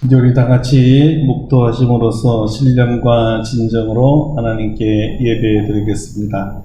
이제 우리 다 같이 묵도하심으로써 신령과 진정으로 하나님께 예배 드리겠습니다.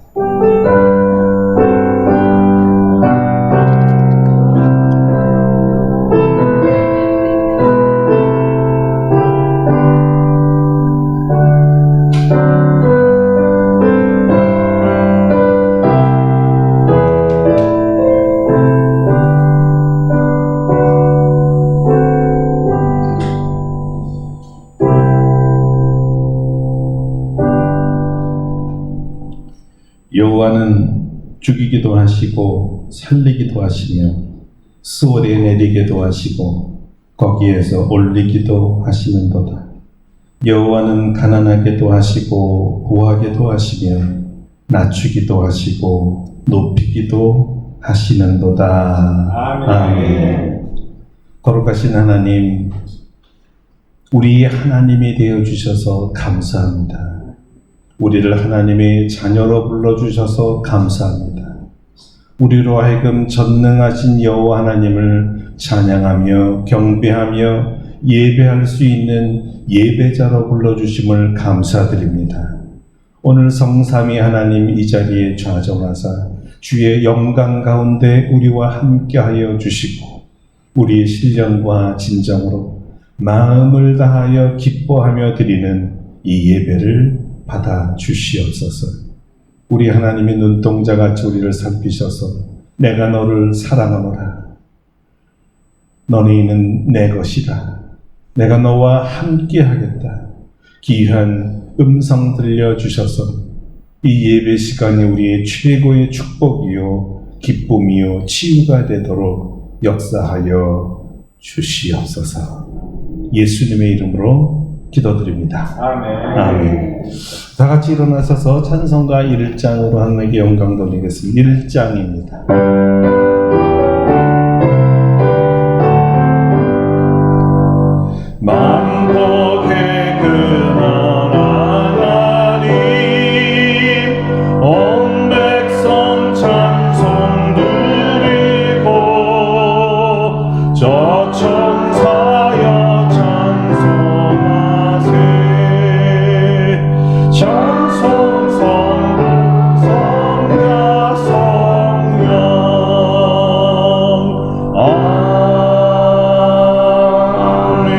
여호와는 죽이기도 하시고 살리기도 하시며 수월에 내리기도 하시고 거기에서 올리기도 하시는도다. 여호와는 가난하게도 하시고 부하게도 하시며 낮추기도 하시고 높이기도 하시는도다. 아멘. 거룩하신 하나님, 우리 하나님이 되어주셔서 감사합니다. 우리를 하나님의 자녀로 불러주셔서 감사합니다. 우리로 하여금 전능하신 여호와 하나님을 찬양하며 경배하며 예배할 수 있는 예배자로 불러주심을 감사드립니다. 오늘 성삼위 하나님 이 자리에 좌정하사 주의 영광 가운데 우리와 함께하여 주시고 우리의 신령과 진정으로 마음을 다하여 기뻐하며 드리는 이 예배를 받아 주시옵소서. 우리 하나님의 눈동자같이 우리를 살피셔서 내가 너를 사랑하노라. 너희는 내 것이다. 내가 너와 함께 하겠다. 귀한 음성 들려주셔서 이 예배 시간이 우리의 최고의 축복이요 기쁨이요 치유가 되도록 역사하여 주시옵소서. 예수님의 이름으로 기도드립니다. 아멘. 아멘. 다 같이 일어나셔서 찬송가 1장으로 하나님께 영광 돌리겠습니다. 1장입니다. 만복의 근원 하나님, 온 백성 찬송 드리고 저 천사여 찬송하세. 찬송 성부 성자 성령 아멘.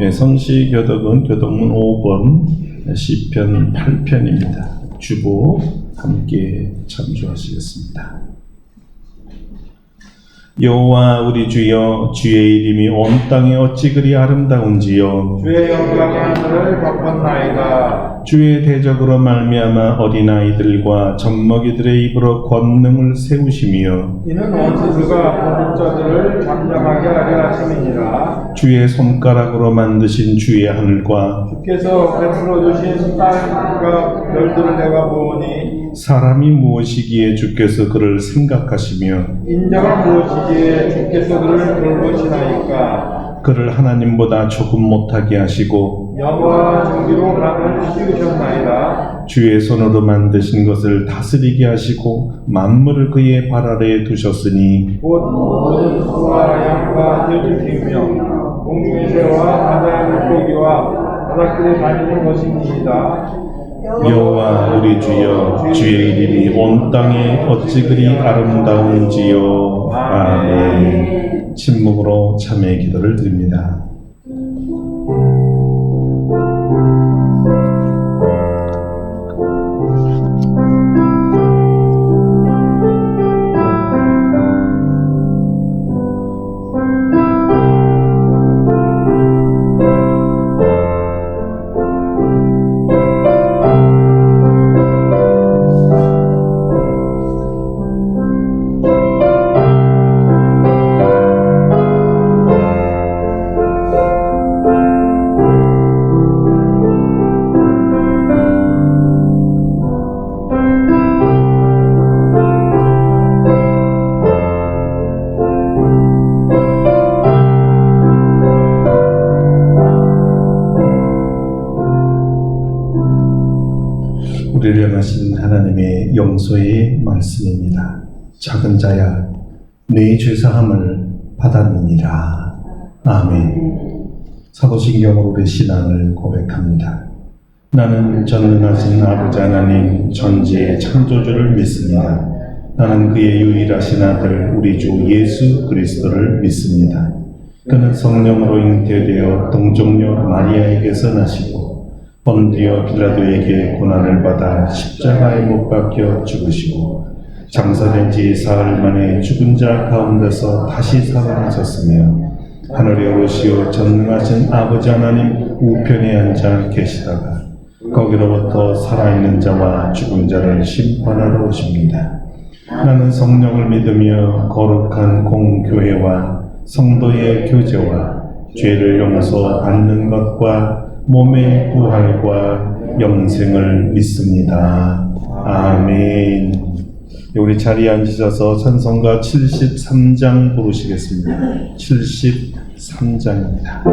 예, 성시교독은 교독문 5번 시편 8편입니다. 주보 함께 참조하시겠습니다. 여호와 우리 주여, 주의 이름이 온 땅에 어찌 그리 아름다운지요. 주의 영광이 하늘을 덮었나이다. 주의 대적으로 말미암아 어린아이들과 젖먹이들의 입으로 권능을 세우시며 이는 원수들과 거듭자들을 잠잠하게 하려 하심이니라. 주의 손가락으로 만드신 주의 하늘과 주께서 베풀어 주신 땅과 별들을 내가 보오니 사람이 무엇이기에 주께서 그를 생각하시며 인자가 무엇이기에 주께서 그를 돌보시나이까. 그를 하나님보다 조금 못하게 하시고 영화와 정기로 밤을 씌우셨나이다. 주의 손으로 만드신 것을 다스리게 하시고 만물을 그의 발 아래에 두셨으니 곧 모든 소와 양과 들을 키우며 공중의 새와 바다의 물고기와 바닷길에 다니는 것입니다. 여호와 우리 주여, 주의 이름이 온 땅에 어찌 그리 아름다운지요. 아멘. 침묵으로 참회의 기도를 드립니다. 우리를 향하신 하나님의 용서의 말씀입니다. 작은 자야, 네 죄사함을 받았느니라. 아멘. 사도신경으로 우리 신앙을 고백합니다. 나는 전능하신 아버지 하나님 전지의 창조주를 믿습니다. 나는 그의 유일하신 아들 우리 주 예수 그리스도를 믿습니다. 그는 성령으로 잉태되어 동정녀 마리아에게서 나시고 본디오 빌라도에게 고난을 받아 십자가에 못 박혀 죽으시고 장사된 지 사흘 만에 죽은 자 가운데서 다시 살아나셨으며 하늘에 오르시어 전능하신 아버지 하나님 우편에 앉아 계시다가 거기로부터 살아있는 자와 죽은 자를 심판하러 오십니다. 나는 성령을 믿으며 거룩한 공교회와 성도의 교제와 죄를 용서받는 것과 몸의 부활과 영생을 믿습니다. 아멘. 우리 자리에 앉으셔서 찬송가 73장 부르시겠습니다. 73장입니다.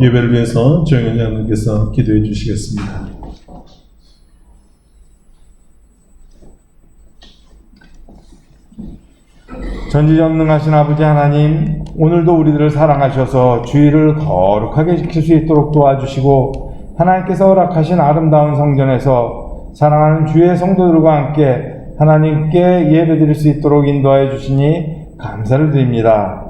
예배를 위해서 조영현 장로께서 기도해 주시겠습니다. 전지전능하신 아버지 하나님, 오늘도 우리들을 사랑하셔서 주일을 거룩하게 지킬 수 있도록 도와주시고 하나님께서 허락하신 아름다운 성전에서 사랑하는 주의 성도들과 함께 하나님께 예배드릴 수 있도록 인도하여 주시니 감사를 드립니다.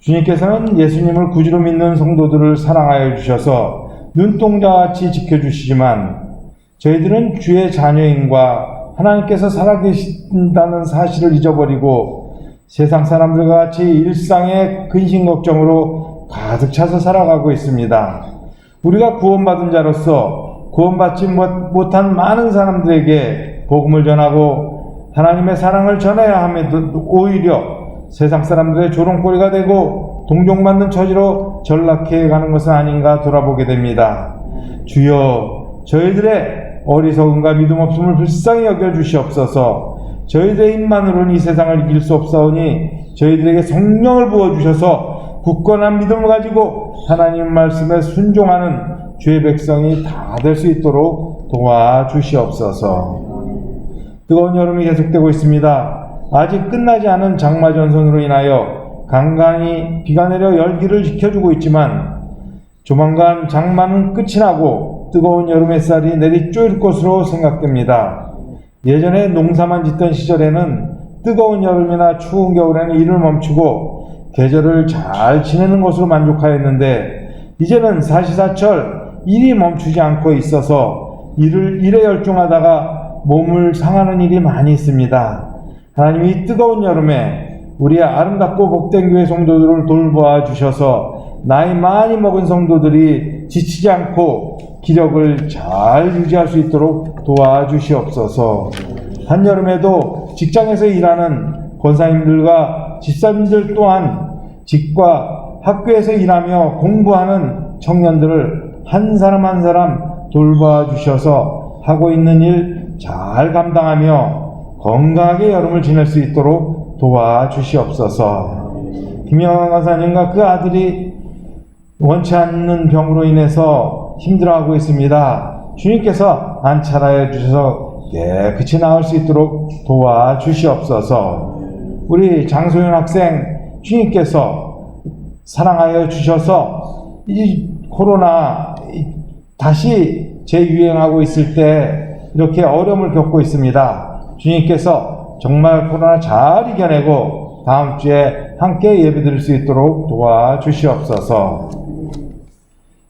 주님께서는 예수님을 구주로 믿는 성도들을 사랑하여 주셔서 눈동자같이 지켜주시지만 저희들은 주의 자녀인과 하나님께서 살아계신다는 사실을 잊어버리고 세상 사람들과 같이 일상의 근심 걱정으로 가득 차서 살아가고 있습니다. 우리가 구원받은 자로서 구원받지 못한 많은 사람들에게 복음을 전하고 하나님의 사랑을 전해야 함에도 오히려 세상 사람들의 조롱거리가 되고 동정받는 처지로 전락해 가는 것은 아닌가 돌아보게 됩니다. 주여, 저희들의 어리석음과 믿음 없음을 불쌍히 여겨 주시옵소서. 저희들의 힘만으로는 이 세상을 이길 수 없사오니 저희들에게 성령을 부어주셔서 굳건한 믿음을 가지고 하나님 말씀에 순종하는 주의 백성이 다 될 수 있도록 도와주시옵소서. 뜨거운 여름이 계속되고 있습니다. 아직 끝나지 않은 장마 전선으로 인하여 간간히 비가 내려 열기를 식혀주고 있지만 조만간 장마는 끝이 나고 뜨거운 여름 햇살이 내리쪼일 것으로 생각됩니다. 예전에 농사만 짓던 시절에는 뜨거운 여름이나 추운 겨울에는 일을 멈추고 계절을 잘 지내는 것으로 만족하였는데 이제는 사시사철 일이 멈추지 않고 있어서 일에 열중하다가 몸을 상하는 일이 많이 있습니다. 하나님이 뜨거운 여름에 우리의 아름답고 복된 교회 성도들을 돌보아 주셔서 나이 많이 먹은 성도들이 지치지 않고 기력을 잘 유지할 수 있도록 도와주시옵소서. 한여름에도 직장에서 일하는 권사님들과 집사님들 또한 집과 학교에서 일하며 공부하는 청년들을 한 사람 한 사람 돌봐 주셔서 하고 있는 일 잘 감당하며 건강하게 여름을 지낼 수 있도록 도와주시옵소서. 김영환 권사님과 그 아들이 원치 않는 병으로 인해서 힘들어하고 있습니다. 주님께서 안찰하여 주셔서 깨끗이 나을 수 있도록 도와주시옵소서. 우리 장소연 학생 주님께서 사랑하여 주셔서 이 코로나 다시 재유행하고 있을 때 이렇게 어려움을 겪고 있습니다. 주님께서 정말 코로나 잘 이겨내고 다음 주에 함께 예배드릴 수 있도록 도와주시옵소서.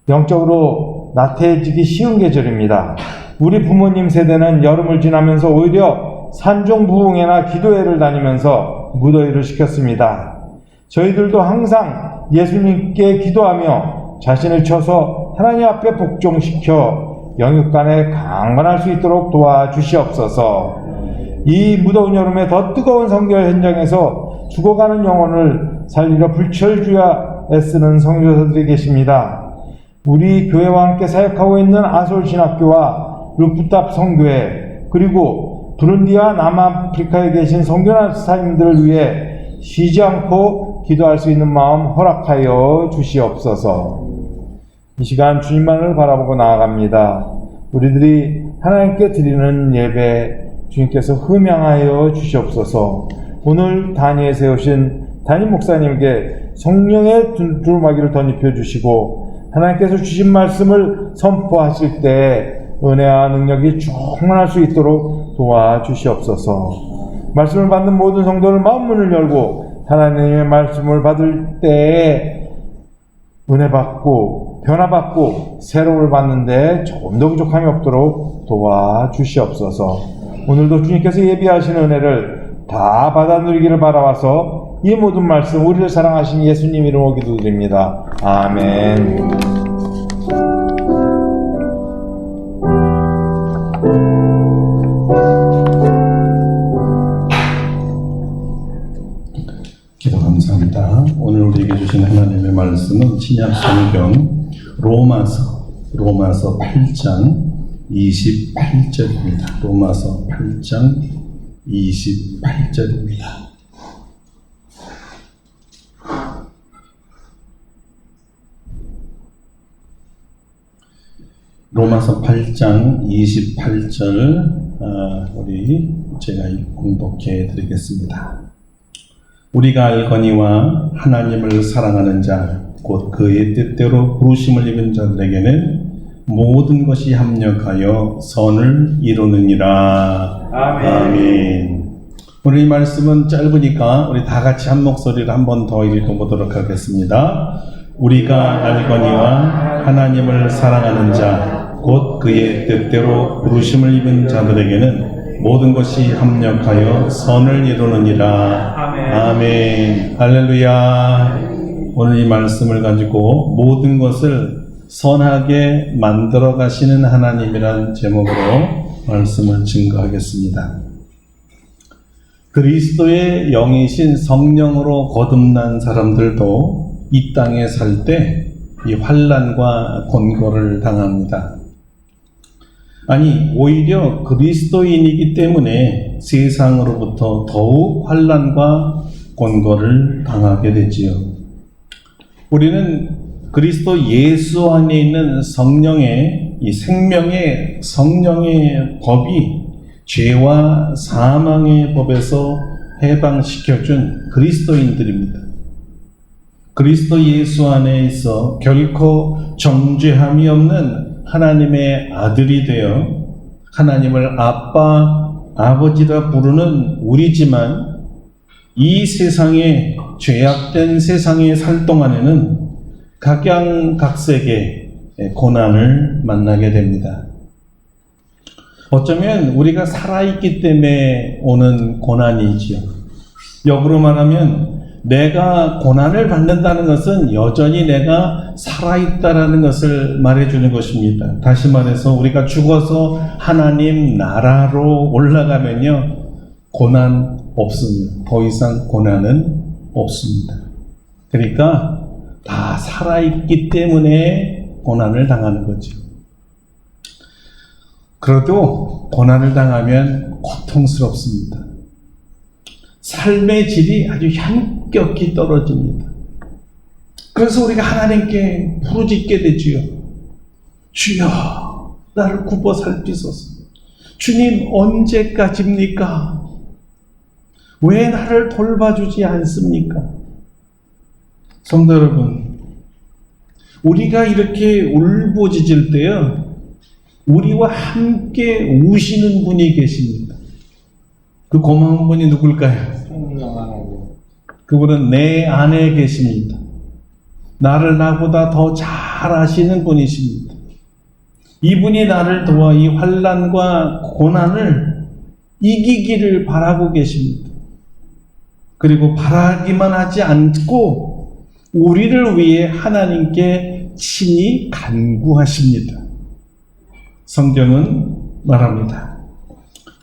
영적으로 나태해지기 쉬운 계절입니다. 우리 부모님 세대는 여름을 지나면서 오히려 산중부흥회나 기도회를 다니면서 무더위를 식혔습니다. 저희들도 항상 예수님께 기도하며 자신을 쳐서 하나님 앞에 복종시켜 영육간에 강건할 수 있도록 도와주시옵소서. 이 무더운 여름에 더 뜨거운 선교 현장에서 죽어가는 영혼을 살리려 불철주야 애쓰는 선교사들이 계십니다. 우리 교회와 함께 사역하고 있는 아솔신학교와 루프탑 선교회 그리고 부룬디와 남아프리카에 계신 선교사님들을 위해 쉬지 않고 기도할 수 있는 마음 허락하여 주시옵소서. 이 시간 주님만을 바라보고 나아갑니다. 우리들이 하나님께 드리는 예배 주님께서 흠양하여 주시옵소서. 오늘 단위에 세우신 담임 목사님께 성령의 두루마기를 덧입혀 주시고 하나님께서 주신 말씀을 선포하실 때 은혜와 능력이 충만할 수 있도록 도와주시옵소서. 말씀을 받는 모든 성도를 마음 문을 열고 하나님의 말씀을 받을 때에 은혜 받고 변화받고 새로움을 받는데 조금 더 부족함이 없도록 도와주시옵소서. 오늘도 주님께서 예비하신 은혜를 다 받아 누리기를 바라와서 이 모든 말씀 우리를 사랑하신 예수님 이름으로 기도드립니다. 아멘. 기도 감사합니다. 오늘 우리에게 주신 하나님의 말씀은 신약 성경 로마서 8장 28절입니다. 로마서 8장 28절입니다. 로마서 8장 28절 제가 공독해 드리겠습니다. 우리가 알거니와 하나님을 사랑하는 자 곧 그의 뜻대로 부르심을 입은 자들에게는 모든 것이 합력하여 선을 이루느니라. 아멘. 오늘 이 말씀은 짧으니까 우리 다 같이 한 목소리로 한 번 더 읽어보도록 하겠습니다. 우리가 알거니와 하나님을 사랑하는 자 곧 그의 뜻대로 부르심을 입은 자들에게는 모든 것이 합력하여 선을 이루느니라. 아멘. 할렐루야. 오늘 이 말씀을 가지고 모든 것을 선하게 만들어 가시는 하나님이라는 제목으로 말씀을 증거하겠습니다. 그리스도의 영이신 성령으로 거듭난 사람들도 이 땅에 살 때 이 환난과 곤고를 당합니다. 아니, 오히려 그리스도인이기 때문에 세상으로부터 더욱 환난과 곤고를 당하게 되지요. 우리는 그리스도 예수 안에 있는 성령의 이 생명의 성령의 법이 죄와 사망의 법에서 해방시켜준 그리스도인들입니다. 그리스도 예수 안에 있어 결코 정죄함이 없는 하나님의 아들이 되어 하나님을 아빠, 아버지라 부르는 우리지만 이 세상에 죄악된 세상에 살 동안에는 각양각색의 고난을 만나게 됩니다. 어쩌면 우리가 살아있기 때문에 오는 고난이지요. 역으로 말하면 내가 고난을 받는다는 것은 여전히 내가 살아있다라는 것을 말해주는 것입니다. 다시 말해서 우리가 죽어서 하나님 나라로 올라가면요, 고난 없습니다. 더 이상 고난은 없습니다. 그러니까 다 살아있기 때문에 고난을 당하는 거죠. 그래도 고난을 당하면 고통스럽습니다. 삶의 질이 아주 현격히 떨어집니다. 그래서 우리가 하나님께 부르짖게 되지요. 주여, 나를 굽어 살피소서. 주님, 언제까지입니까? 왜 나를 돌봐주지 않습니까? 성도 여러분, 우리가 이렇게 울부짖을 때요, 우리와 함께 우시는 분이 계십니다. 그 고마운 분이 누굴까요? 그분은 내 안에 계십니다. 나를 나보다 더 잘 아시는 분이십니다. 이분이 나를 도와 이 환난과 고난을 이기기를 바라고 계십니다. 그리고 바라기만 하지 않고 우리를 위해 하나님께 친히 간구하십니다. 성경은 말합니다.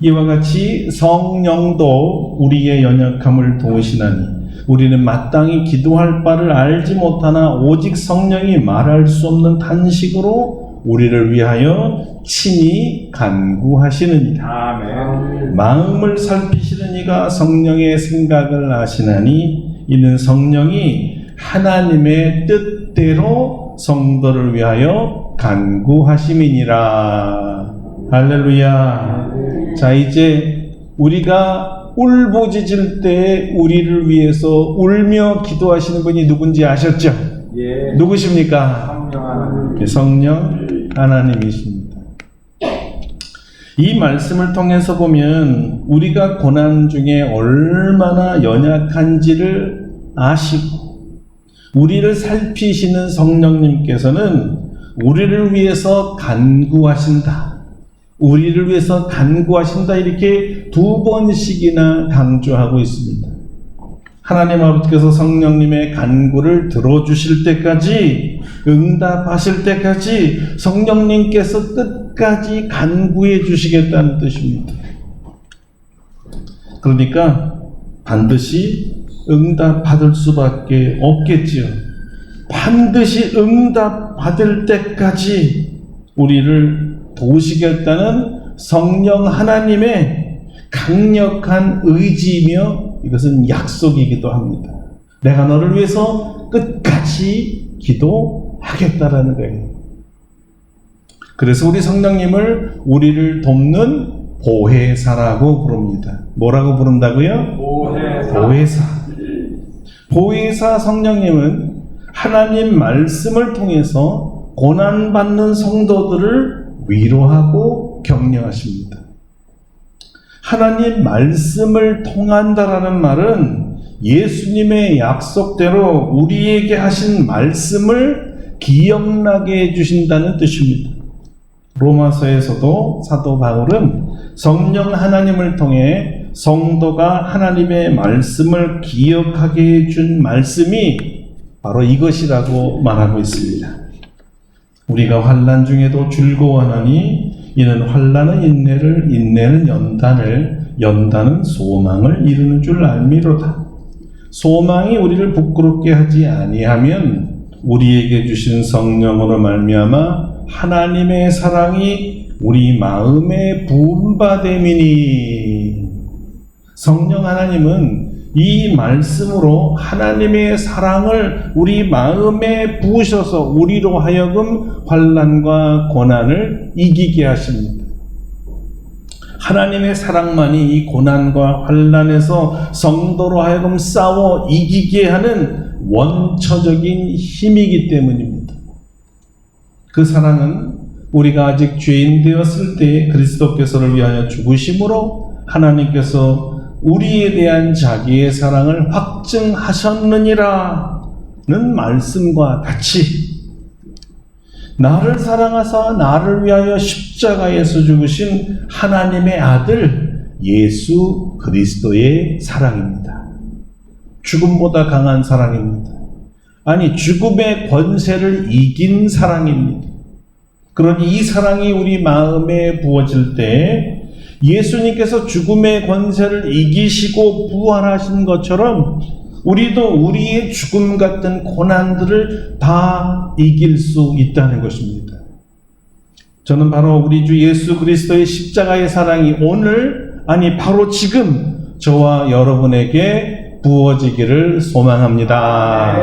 이와 같이 성령도 우리의 연약함을 도우시나니 우리는 마땅히 기도할 바를 알지 못하나 오직 성령이 말할 수 없는 탄식으로 우리를 위하여 친히 간구하시느니라. 아멘. 마음을 살피시는 이가 성령의 생각을 아시나니 이는 성령이 하나님의 뜻대로 성도를 위하여 간구하심이니라. 할렐루야. 자, 이제 우리가 울부짖을 때 우리를 위해서 울며 기도하시는 분이 누군지 아셨죠? 예. 누구십니까? 성령 하나님. 성령 하나님이십니다. 이 말씀을 통해서 보면 우리가 고난 중에 얼마나 연약한지를 아시고 우리를 살피시는 성령님께서는 우리를 위해서 간구하신다. 우리를 위해서 간구하신다. 이렇게 2번씩이나 강조하고 있습니다. 하나님 아버지께서 성령님의 간구를 들어주실 때까지, 응답하실 때까지 성령님께서 끝까지 간구해 주시겠다는 뜻입니다. 그러니까 반드시 응답받을 수밖에 없겠지요. 반드시 응답받을 때까지 우리를 도우시겠다는 성령 하나님의 강력한 의지이며 이것은 약속이기도 합니다. 내가 너를 위해서 끝까지 기도하겠다라는 거예요. 그래서 우리 성령님을 우리를 돕는 보혜사라고 부릅니다. 뭐라고 부른다고요? 보혜사. 보혜사 성령님은 하나님 말씀을 통해서 고난받는 성도들을 위로하고 격려하십니다. 하나님 말씀을 통한다라는 말은 예수님의 약속대로 우리에게 하신 말씀을 기억나게 해주신다는 뜻입니다. 로마서에서도 사도 바울은 성령 하나님을 통해 성도가 하나님의 말씀을 기억하게 해준 말씀이 바로 이것이라고 말하고 있습니다. 우리가 환난 중에도 즐거워하나니 이는 환난은 인내를, 인내는 연단을, 연단은 소망을 이루는 줄 알미로다. 소망이 우리를 부끄럽게 하지 아니하면 우리에게 주신 성령으로 말미암아 하나님의 사랑이 우리 마음에 부음받음이니. 성령 하나님은 이 말씀으로 하나님의 사랑을 우리 마음에 부으셔서 우리로 하여금 환난과 고난을 이기게 하십니다. 하나님의 사랑만이 이 고난과 환난에서 성도로 하여금 싸워 이기게 하는 원초적인 힘이기 때문입니다. 그 사랑은 우리가 아직 죄인 되었을 때 그리스도께서를 위하여 죽으심으로 하나님께서 우리에 대한 자기의 사랑을 확증하셨느니라는 말씀과 같이 나를 사랑하사 나를 위하여 십자가에서 죽으신 하나님의 아들 예수 그리스도의 사랑입니다. 죽음보다 강한 사랑입니다. 아니, 죽음의 권세를 이긴 사랑입니다. 그러니 이 사랑이 우리 마음에 부어질 때 예수님께서 죽음의 권세를 이기시고 부활하신 것처럼 우리도 우리의 죽음 같은 고난들을 다 이길 수 있다는 것입니다. 저는 바로 우리 주 예수 그리스도의 십자가의 사랑이 오늘, 아니 바로 지금 저와 여러분에게 부어지기를 소망합니다.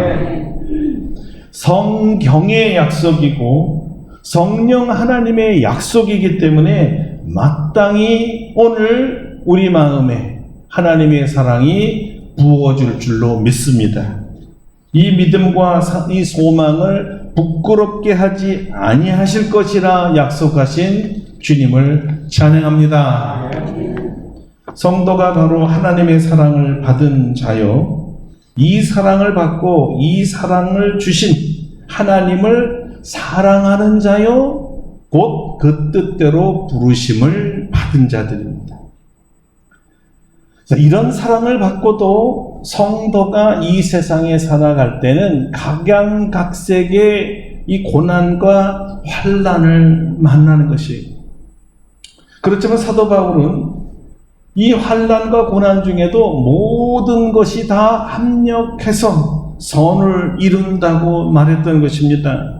성경의 약속이고 성령 하나님의 약속이기 때문에 마땅히 오늘 우리 마음에 하나님의 사랑이 부어질 줄로 믿습니다. 이 믿음과 이 소망을 부끄럽게 하지 아니하실 것이라 약속하신 주님을 찬양합니다. 성도가 바로 하나님의 사랑을 받은 자요, 이 사랑을 받고 이 사랑을 주신 하나님을 사랑하는 자요, 곧 그 뜻대로 부르심을 받은 자들입니다. 이런 사랑을 받고도 성도가 이 세상에 살아갈 때는 각양각색의 이 고난과 환난을 만나는 것이에요. 그렇지만 사도 바울은 이 환난과 고난 중에도 모든 것이 다 합력해서 선을 이룬다고 말했던 것입니다.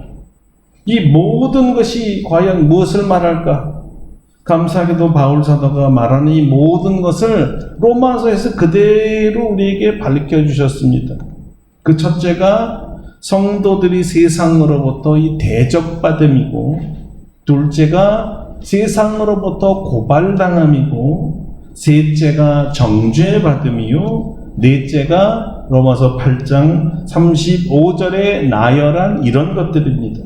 이 모든 것이 과연 무엇을 말할까? 감사하게도 바울 사도가 말하는 이 모든 것을 로마서에서 그대로 우리에게 밝혀주셨습니다. 그 첫째가 성도들이 세상으로부터 이 대적받음이고, 둘째가 세상으로부터 고발당함이고, 셋째가 정죄받음이요, 넷째가 로마서 8장 35절의 나열한 이런 것들입니다.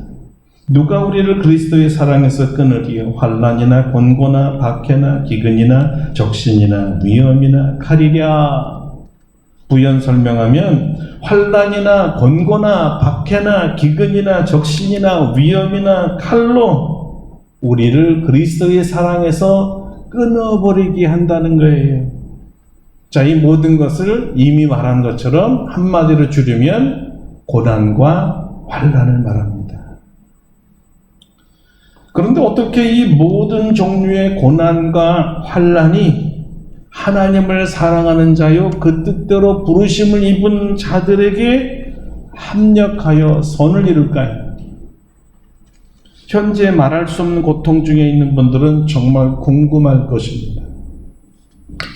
누가 우리를 그리스도의 사랑에서 끊으리요? 환난이나 곤고나 박해나 기근이나 적신이나 위험이나 칼이랴. 부연 설명하면 환난이나 곤고나 박해나 기근이나 적신이나 위험이나 칼로 우리를 그리스도의 사랑에서 끊어버리게 한다는 거예요. 자, 이 모든 것을 이미 말한 것처럼 한마디로 줄이면 고난과 환난을 말합니다. 그런데 어떻게 이 모든 종류의 고난과 환난이 하나님을 사랑하는 자요, 그 뜻대로 부르심을 입은 자들에게 합력하여 선을 이룰까요? 현재 말할 수 없는 고통 중에 있는 분들은 정말 궁금할 것입니다.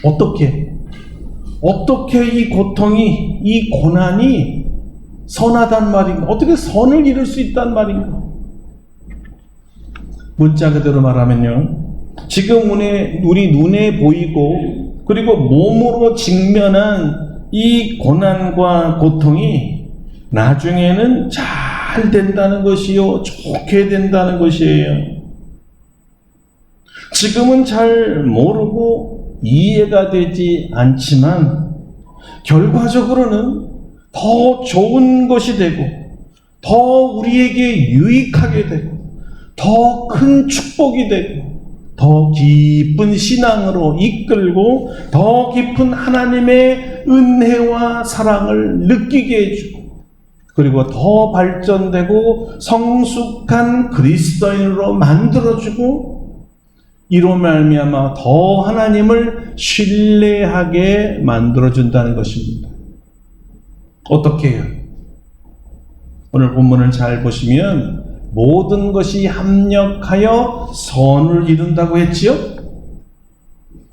어떻게 이 고통이, 이 고난이 선하단 말인가? 어떻게 선을 이룰 수 있단 말인가? 문자 그대로 말하면요, 지금 우리 눈에 보이고 그리고 몸으로 직면한 이 고난과 고통이 나중에는 잘 된다는 것이요, 좋게 된다는 것이에요. 지금은 잘 모르고 이해가 되지 않지만 결과적으로는 더 좋은 것이 되고 더 우리에게 유익하게 되고 더 큰 축복이 되고 더 깊은 신앙으로 이끌고 더 깊은 하나님의 은혜와 사랑을 느끼게 해주고, 그리고 더 발전되고 성숙한 그리스도인으로 만들어주고, 이로 말미암아 더 하나님을 신뢰하게 만들어준다는 것입니다. 어떻게 해요? 오늘 본문을 잘 보시면 모든 것이 합력하여 선을 이룬다고 했지요?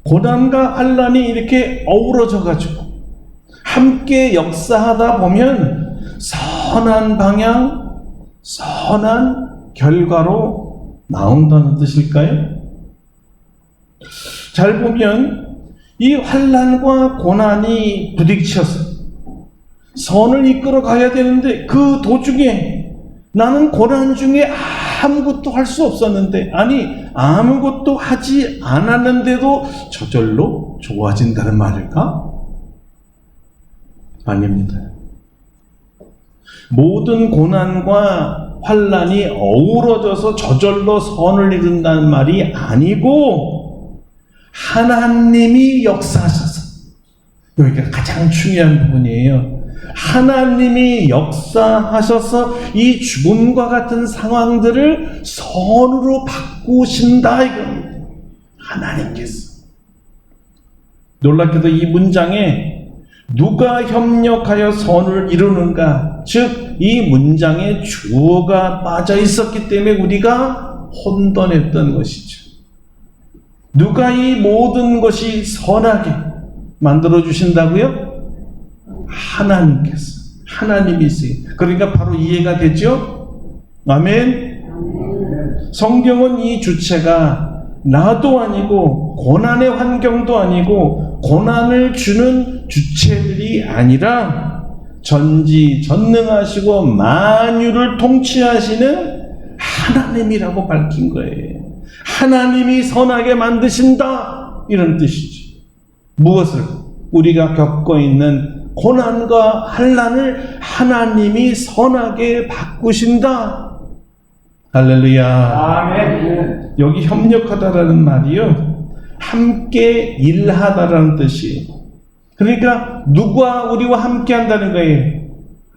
고난과 환난이 이렇게 어우러져 가지고 함께 역사하다 보면 선한 방향, 선한 결과로 나온다는 뜻일까요? 잘 보면 이 환난과 고난이 부딪혀서 선을 이끌어 가야 되는데 그 도중에 나는 고난 중에 아무것도 할 수 없었는데, 아니 아무것도 하지 않았는데도 저절로 좋아진다는 말일까? 아닙니다. 모든 고난과 환난이 어우러져서 저절로 선을 이룬다는 말이 아니고, 하나님이 역사하셔서, 여기가 가장 중요한 부분이에요. 하나님이 역사하셔서 이 죽음과 같은 상황들을 선으로 바꾸신다, 이겁니다. 하나님께서. 놀랍게도 이 문장에 누가 협력하여 선을 이루는가, 즉 이 문장에 주어가 빠져 있었기 때문에 우리가 혼돈했던 것이죠. 누가 이 모든 것이 선하게 만들어 주신다고요? 하나님께서. 하나님이세요. 그러니까 바로 이해가 되죠? 아멘. 성경은 이 주체가 나도 아니고 고난의 환경도 아니고 고난을 주는 주체들이 아니라 전지전능하시고 만유를 통치하시는 하나님이라고 밝힌 거예요. 하나님이 선하게 만드신다, 이런 뜻이죠. 무엇을? 우리가 겪고 있는 고난과 환난을 하나님이 선하게 바꾸신다. 할렐루야. 아멘. 여기 협력하다라는 말이요, 함께 일하다라는 뜻이에요. 그러니까 누가 우리와 함께 한다는 거예요?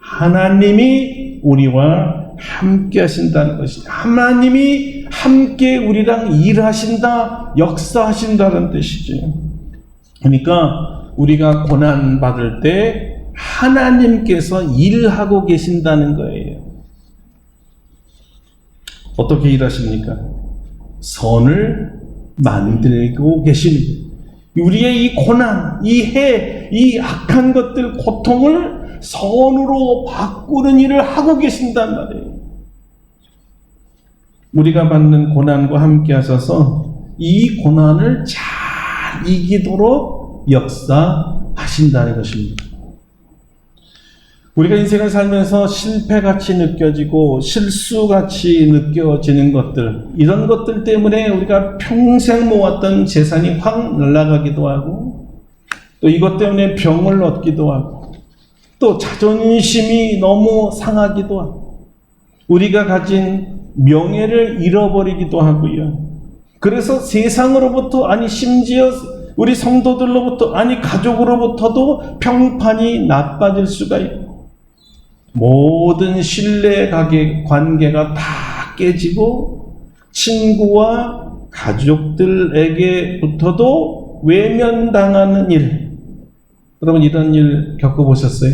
하나님이 우리와 함께 하신다는 것이죠. 하나님이 함께 우리랑 일하신다, 역사하신다는 뜻이죠. 그러니까 우리가 고난 받을 때 하나님께서 일하고 계신다는 거예요. 어떻게 일하십니까? 선을 만들고 계시는 거예요. 우리의 이 고난, 이 해, 이 악한 것들, 고통을 선으로 바꾸는 일을 하고 계신단 말이에요. 우리가 받는 고난과 함께 하셔서 이 고난을 잘 이기도록 역사하신다는 것입니다. 우리가 인생을 살면서 실패같이 느껴지고 실수같이 느껴지는 것들, 이런 것들 때문에 우리가 평생 모았던 재산이 확 날아가기도 하고, 또 이것 때문에 병을 얻기도 하고, 또 자존심이 너무 상하기도 하고, 우리가 가진 명예를 잃어버리기도 하고요. 그래서 세상으로부터, 아니 심지어 우리 성도들로부터, 아니 가족으로부터도 평판이 나빠질 수가 있고, 모든 신뢰 관계가 다 깨지고 친구와 가족들에게부터도 외면당하는 일. 여러분 이런 일 겪어보셨어요?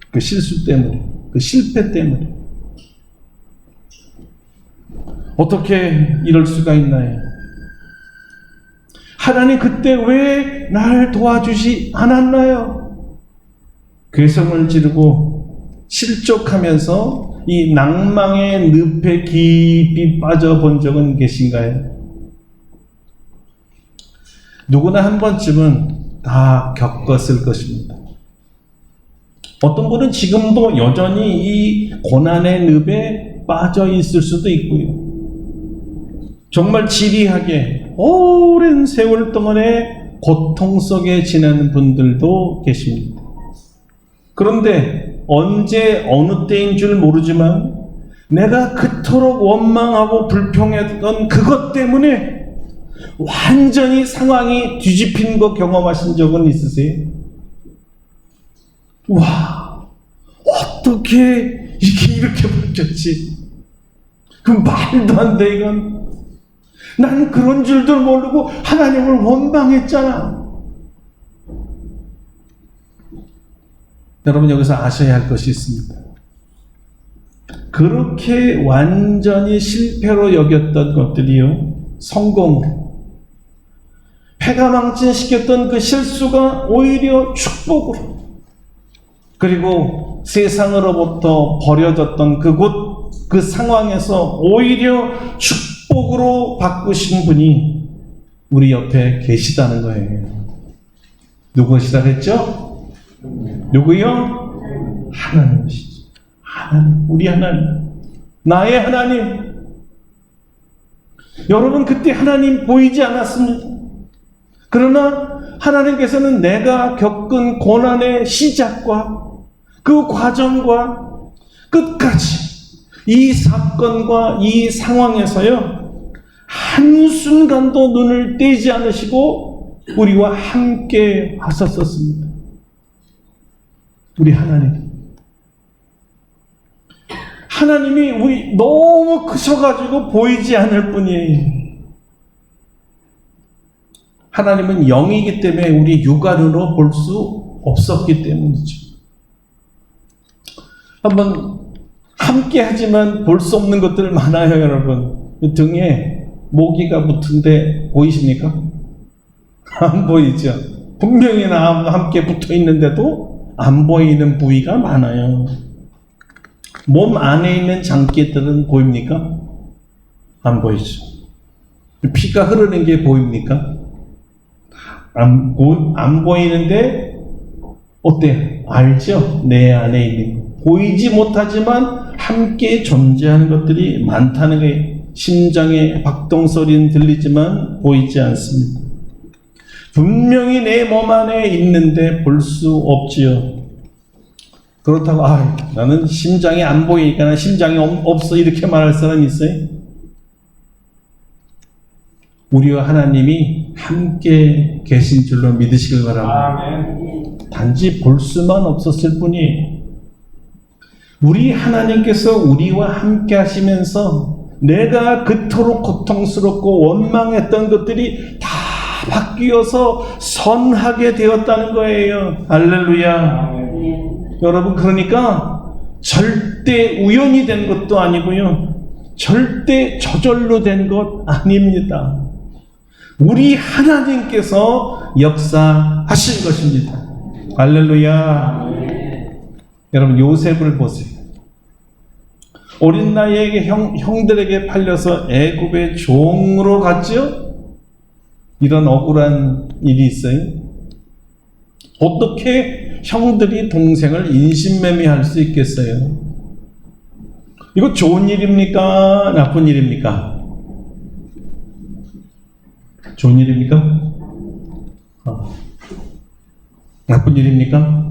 그 실수 때문에, 그 실패 때문에. 어떻게 이럴 수가 있나요? 하나님 그때 왜 날 도와주지 않았나요? 괴성을 지르고 실족하면서 이 낭망의 늪에 깊이 빠져본 적은 계신가요? 누구나 한 번쯤은 다 겪었을 것입니다. 어떤 분은 지금도 여전히 이 고난의 늪에 빠져 있을 수도 있고요. 정말 지리하게 오랜 세월 동안의 고통 속에 지내는 분들도 계십니다. 그런데 언제 어느 때인 줄 모르지만 내가 그토록 원망하고 불평했던 그것 때문에 완전히 상황이 뒤집힌 거 경험하신 적은 있으세요? 와, 어떻게 이게 이렇게 바뀌었지? 그 말도 안 돼, 이건. 난 그런 줄도 모르고 하나님을 원망했잖아. 여러분 여기서 아셔야 할 것이 있습니다. 그렇게 완전히 실패로 여겼던 것들이요, 성공으로, 패가망신시켰던 그 실수가 오히려 축복으로, 그리고 세상으로부터 버려졌던 그곳, 그 상황에서 오히려 축복으로 바꾸신 분이 우리 옆에 계시다는 거예요. 누구시다 했죠? 누구요? 하나님이시죠. 하나님, 우리 하나님, 나의 하나님. 여러분, 그때 하나님 보이지 않았습니다. 그러나 하나님께서는 내가 겪은 고난의 시작과 그 과정과 끝까지 이 사건과 이 상황에서요, 한순간도 눈을 떼지 않으시고 우리와 함께 하셨었습니다. 우리 하나님. 하나님이 우리 너무 크셔가지고 보이지 않을 뿐이에요. 하나님은 영이기 때문에 우리 육안으로 볼 수 없었기 때문이죠. 한번 함께 하지만 볼 수 없는 것들 많아요, 여러분. 등에 모기가 붙은데 보이십니까? 안 보이죠? 분명히 나와 함께 붙어 있는데도 안 보이는 부위가 많아요. 몸 안에 있는 장기들은 보입니까? 안 보이죠. 피가 흐르는 게 보입니까? 안 보이는데 어때? 알죠? 내 안에 있는 거. 보이지 못하지만 함께 존재하는 것들이 많다는 거예요. 심장의 박동소리는 들리지만 보이지 않습니다. 분명히 내 몸 안에 있는데 볼 수 없지요. 그렇다고 나는 심장이 안 보이니까 난 심장이 없어 이렇게 말할 사람이 있어요? 우리와 하나님이 함께 계신 줄로 믿으시길 바랍니다. 아멘. 단지 볼 수만 없었을 뿐이에요. 우리 하나님께서 우리와 함께 하시면서 내가 그토록 고통스럽고 원망했던 것들이 다 바뀌어서 선하게 되었다는 거예요. 할렐루야. 여러분, 그러니까 절대 우연이 된 것도 아니고요, 절대 저절로 된 것 아닙니다. 우리 하나님께서 역사하신 것입니다. 할렐루야. 여러분, 요셉을 보세요. 어린 나이에 형들에게 팔려서 애굽의 종으로 갔죠? 이런 억울한 일이 있어요. 어떻게 형들이 동생을 인신매매할 수 있겠어요? 이거 좋은 일입니까? 나쁜 일입니까? 좋은 일입니까? 나쁜 일입니까?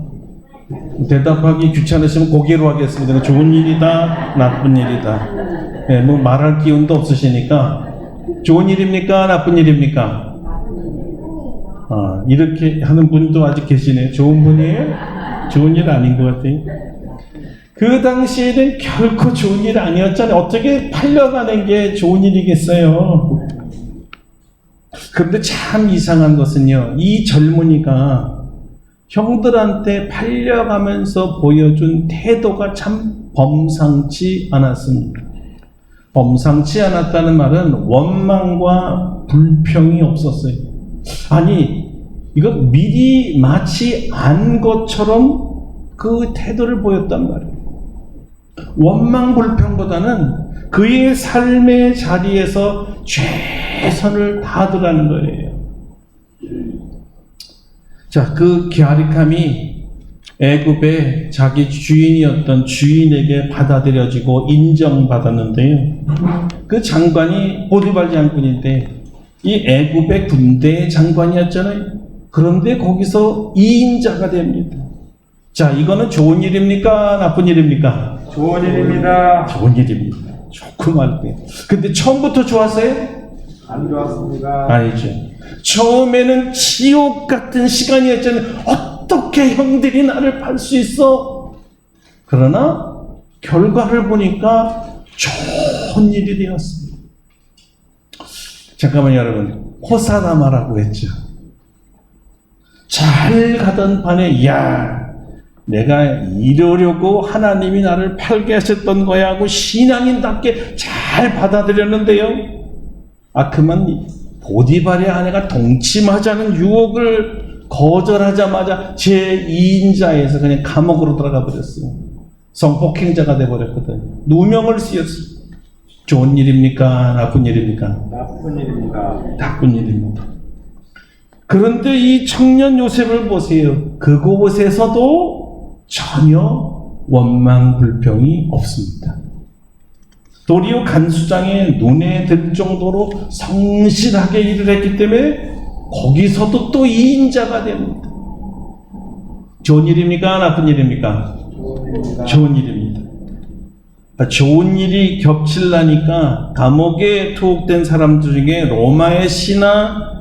대답하기 귀찮으시면 고개로 하겠습니다. 좋은 일이다, 나쁜 일이다. 네, 뭐 말할 기운도 없으시니까 좋은 일입니까? 나쁜 일입니까? 이렇게 하는 분도 아직 계시네요. 좋은 분이에요? 좋은 일 아닌 것 같아요. 그 당시에는 결코 좋은 일 아니었잖아요. 어떻게 팔려가는 게 좋은 일이겠어요? 그런데 참 이상한 것은요, 이 젊은이가 형들한테 팔려가면서 보여준 태도가 참 범상치 않았습니다. 범상치 않았다는 말은 원망과 불평이 없었어요. 아니, 이거 미리 마치 안 것처럼 그 태도를 보였단 말이에요. 원망 불평보다는 그의 삶의 자리에서 최선을 다하더라는 거예요. 자, 그 갸륵함이 애굽의 자기 주인이었던 주인에게 받아들여지고 인정받았는데요. 그 장관이 보디발 장군인데 이 애굽의 군대의 장관이었잖아요. 그런데 거기서 2인자가 됩니다. 자, 이거는 좋은 일입니까? 나쁜 일입니까? 좋은 일입니다. 좋은 일입니다. 좋고 말고요. 근데 처음부터 좋았어요? 안 좋았습니다. 아니죠. 처음에는 지옥 같은 시간이었잖아요. 어떻게 형들이 나를 팔 수 있어? 그러나 결과를 보니까 좋은 일이 되었습니다. 잠깐만요, 여러분. 호사나마라고 했죠. 잘 가던 판에, 내가 이러려고 하나님이 나를 팔게 하셨던 거야 하고 신앙인답게 잘 받아들였는데요. 그만 보디발의 아내가 동침하자는 유혹을 거절하자마자 제2인자에서 그냥 감옥으로 들어가 버렸어요. 성폭행자가 돼버렸거든. 누명을 쓰였어요. 좋은 일입니까? 나쁜 일입니까? 나쁜 일입니다. 나쁜 일입니다. 그런데 이 청년 요셉을 보세요. 그곳에서도 전혀 원망 불평이 없습니다. 도리어 간수장의 눈에 들 정도로 성실하게 일을 했기 때문에 거기서도 또 이인자가 됩니다. 좋은 일입니까? 나쁜 일입니까? 좋은 일입니다. 좋은 일입니다. 좋은 일이 겹칠라니까 감옥에 투옥된 사람들 중에 로마의 신하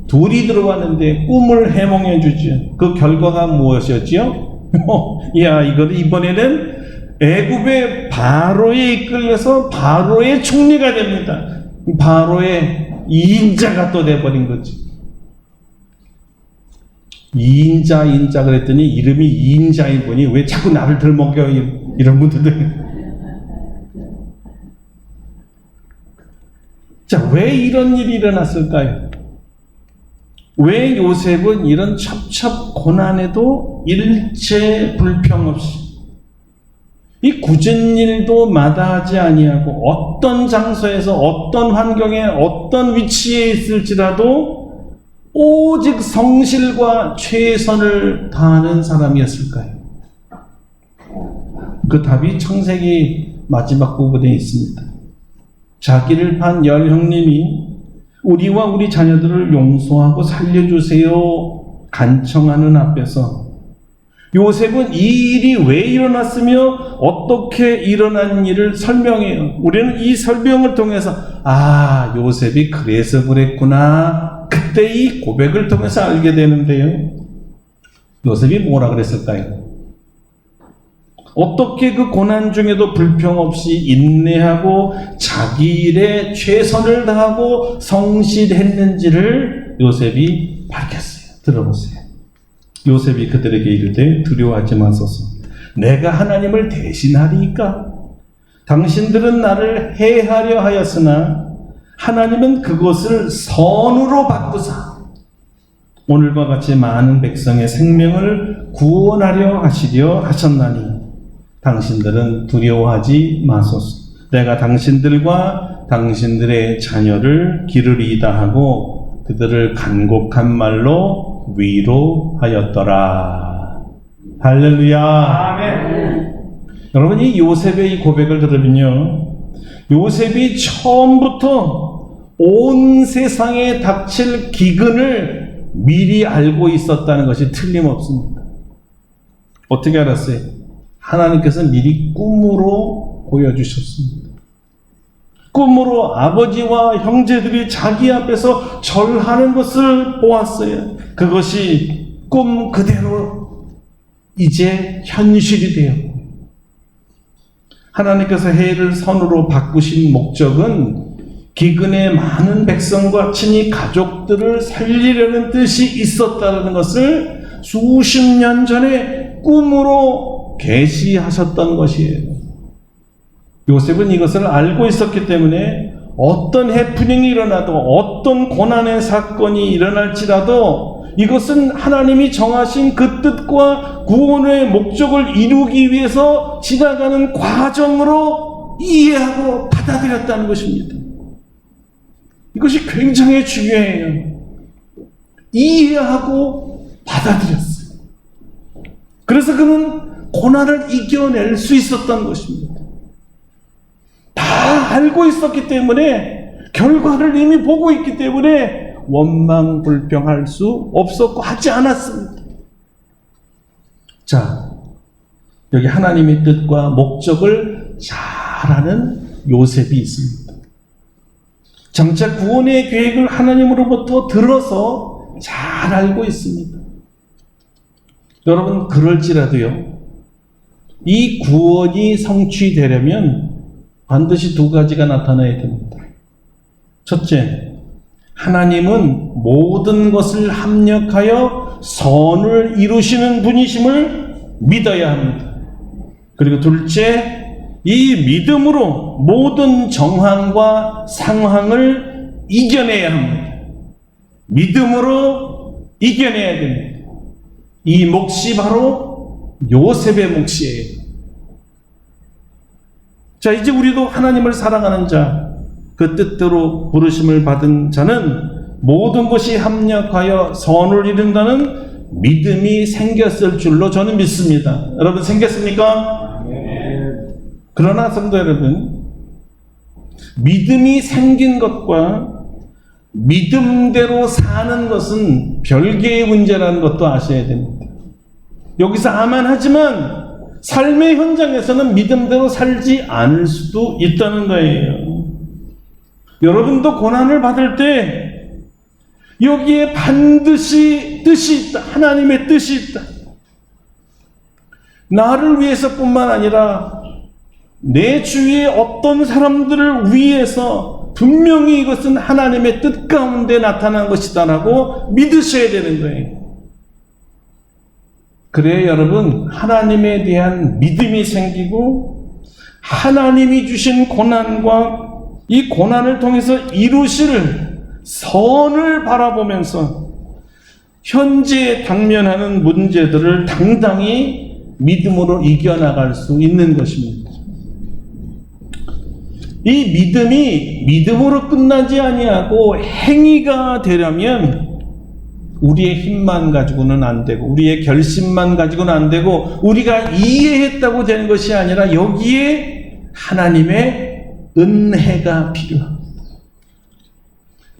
둘이 들어왔는데 꿈을 해몽해 주죠. 그 결과가 무엇이었지요? 이번에는 애굽의 바로에 이끌려서 바로의 총리가 됩니다. 바로의 2인자가 또 돼버린 거지. 2인자 그랬더니 이름이 2인자인 분이 왜 자꾸 나를 들먹여, 이런 분들도. 자, 왜 이런 일이 일어났을까요? 왜 요셉은 이런 첩첩 고난에도 일체 불평 없이 이 굳은 일도 마다하지 아니하고 어떤 장소에서 어떤 환경에 어떤 위치에 있을지라도 오직 성실과 최선을 다하는 사람이었을까요? 그 답이 창세기 마지막 부분에 있습니다. 자기를 판 열 형님이 우리와 우리 자녀들을 용서하고 살려주세요 간청하는 앞에서 요셉은 이 일이 왜 일어났으며 어떻게 일어난 일을 설명해요. 우리는 이 설명을 통해서 요셉이 그래서 그랬구나, 그때 이 고백을 통해서 알게 되는데요. 요셉이 뭐라 그랬을까요? 어떻게 그 고난 중에도 불평 없이 인내하고 자기 일에 최선을 다하고 성실했는지를 요셉이 밝혔어요. 들어보세요. 요셉이 그들에게 이르되 두려워하지 마소서. 내가 하나님을 대신하리이까? 당신들은 나를 해하려 하였으나 하나님은 그것을 선으로 바꾸사 오늘과 같이 많은 백성의 생명을 구원하려 하시려 하셨나니 당신들은 두려워하지 마소서. 내가 당신들과 당신들의 자녀를 기르리이다 하고 그들을 간곡한 말로 위로하였더라. 할렐루야. 아멘. 여러분, 이 요셉의 이 고백을 들으면요, 요셉이 처음부터 온 세상에 닥칠 기근을 미리 알고 있었다는 것이 틀림없습니다. 어떻게 알았어요? 하나님께서 미리 꿈으로 보여주셨습니다. 꿈으로 아버지와 형제들이 자기 앞에서 절하는 것을 보았어요. 그것이 꿈 그대로 이제 현실이 되었고, 하나님께서 해를 선으로 바꾸신 목적은 기근의 많은 백성과 친히 가족들을 살리려는 뜻이 있었다는 것을 수십 년 전에 꿈으로 계시하셨던 것이에요. 요셉은 이것을 알고 있었기 때문에 어떤 해프닝이 일어나도 어떤 고난의 사건이 일어날지라도 이것은 하나님이 정하신 그 뜻과 구원의 목적을 이루기 위해서 지나가는 과정으로 이해하고 받아들였다는 것입니다. 이것이 굉장히 중요해요. 이해하고 받아들였어요. 그래서 그는 고난을 이겨낼 수 있었던 것입니다. 다 알고 있었기 때문에, 결과를 이미 보고 있기 때문에 원망 불평할 수 없었고 하지 않았습니다. 자, 여기 하나님의 뜻과 목적을 잘 아는 요셉이 있습니다. 장차 구원의 계획을 하나님으로부터 들어서 잘 알고 있습니다. 여러분, 그럴지라도요, 이 구원이 성취되려면 반드시 두 가지가 나타나야 됩니다. 첫째, 하나님은 모든 것을 합력하여 선을 이루시는 분이심을 믿어야 합니다. 그리고 둘째, 이 믿음으로 모든 정황과 상황을 이겨내야 합니다. 믿음으로 이겨내야 됩니다. 이 몫이 바로 요셉의 몫이에요. 자, 이제 우리도 하나님을 사랑하는 자, 그 뜻대로 부르심을 받은 자는 모든 것이 합력하여 선을 이룬다는 믿음이 생겼을 줄로 저는 믿습니다. 여러분 생겼습니까? 그러나 성도 여러분, 믿음이 생긴 것과 믿음대로 사는 것은 별개의 문제라는 것도 아셔야 됩니다. 여기서 아멘하지만 삶의 현장에서는 믿음대로 살지 않을 수도 있다는 거예요. 여러분도 고난을 받을 때 여기에 반드시 뜻이 있다. 하나님의 뜻이 있다. 나를 위해서뿐만 아니라 내 주위의 어떤 사람들을 위해서 분명히 이것은 하나님의 뜻 가운데 나타난 것이다라고 믿으셔야 되는 거예요. 그래야 여러분 하나님에 대한 믿음이 생기고 하나님이 주신 고난과 이 고난을 통해서 이루실 선을 바라보면서 현재 당면하는 문제들을 당당히 믿음으로 이겨나갈 수 있는 것입니다. 이 믿음이 믿음으로 끝나지 아니하고 행위가 되려면 우리의 힘만 가지고는 안 되고 우리의 결심만 가지고는 안 되고 우리가 이해했다고 되는 것이 아니라 여기에 하나님의 은혜가 필요합니다.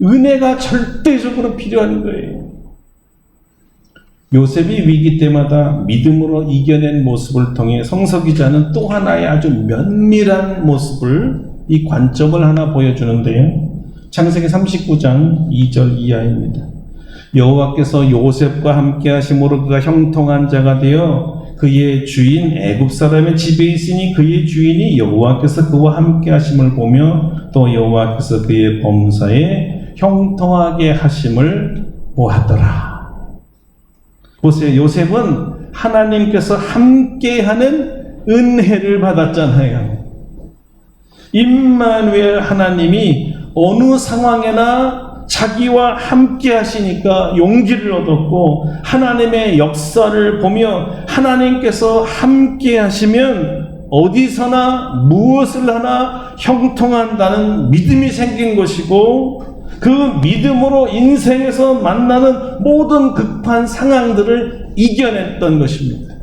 은혜가 절대적으로 필요한 거예요. 요셉이 위기 때마다 믿음으로 이겨낸 모습을 통해 성서 기자는 또 하나의 아주 면밀한 모습을 이 관점을 하나 보여주는데요. 창세기 39장 2절 이하입니다. 여호와께서 요셉과 함께 하심으로 그가 형통한 자가 되어 그의 주인 애굽 사람의 집에 있으니 그의 주인이 여호와께서 그와 함께 하심을 보며 또 여호와께서 그의 범사에 형통하게 하심을 보았더라. 보세요. 요셉은 하나님께서 함께하는 은혜를 받았잖아요. 임마누엘 하나님이 어느 상황에나 자기와 함께 하시니까 용기를 얻었고 하나님의 역사를 보며 하나님께서 함께 하시면 어디서나 무엇을 하나 형통한다는 믿음이 생긴 것이고 그 믿음으로 인생에서 만나는 모든 급한 상황들을 이겨냈던 것입니다.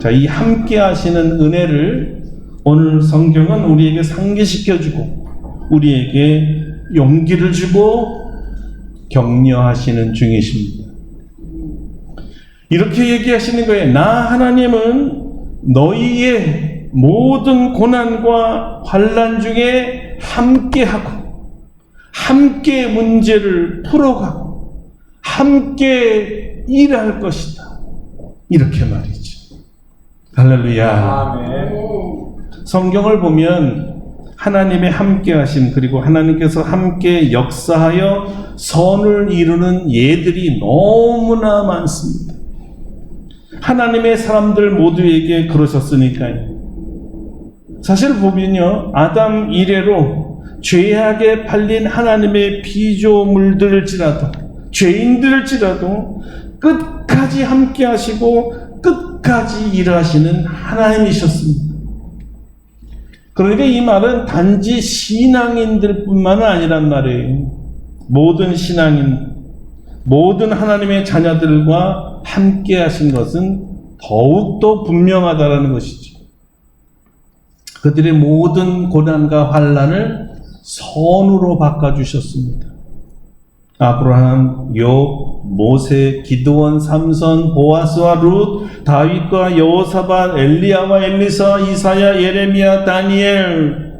자, 이 함께 하시는 은혜를 오늘 성경은 우리에게 상기시켜주고 우리에게 용기를 주고 격려하시는 중이십니다. 이렇게 얘기하시는 거예요. 나 하나님은 너희의 모든 고난과 환난 중에 함께하고 함께 문제를 풀어가고 함께 일할 것이다. 이렇게 말이죠. 할렐루야. 아멘. 성경을 보면 하나님의 함께하심 그리고 하나님께서 함께 역사하여 선을 이루는 예들이 너무나 많습니다. 하나님의 사람들 모두에게 그러셨으니까요. 사실 보면요, 아담 이래로 죄악에 팔린 하나님의 피조물들일지라도 죄인들일지라도 끝까지 함께하시고 끝까지 일하시는 하나님이셨습니다. 그러니까 이 말은 단지 신앙인들 뿐만 아니란 말이에요. 모든 신앙인, 모든 하나님의 자녀들과 함께 하신 것은 더욱더 분명하다는 것이죠. 그들의 모든 고난과 환난을 선으로 바꿔주셨습니다. 아브라함, 욥, 모세, 기드온, 삼손, 보아스와 룻, 다윗과 여호사밧, 엘리야와 엘리사, 이사야, 예레미야, 다니엘,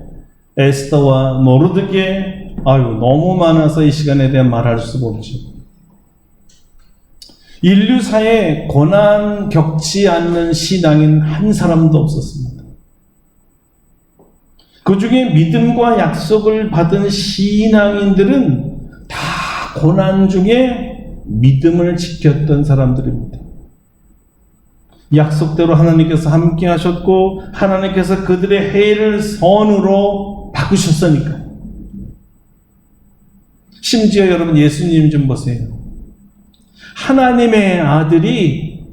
에스더와 모르드게, 너무 많아서 이 시간에 대한 말할 수가 없죠. 인류사에 고난 겪지 않는 신앙인 한 사람도 없었습니다. 그 중에 믿음과 약속을 받은 신앙인들은 다 고난 중에 믿음을 지켰던 사람들입니다. 약속대로 하나님께서 함께 하셨고 하나님께서 그들의 해를 선으로 바꾸셨으니까요. 심지어 여러분 예수님 좀 보세요. 하나님의 아들이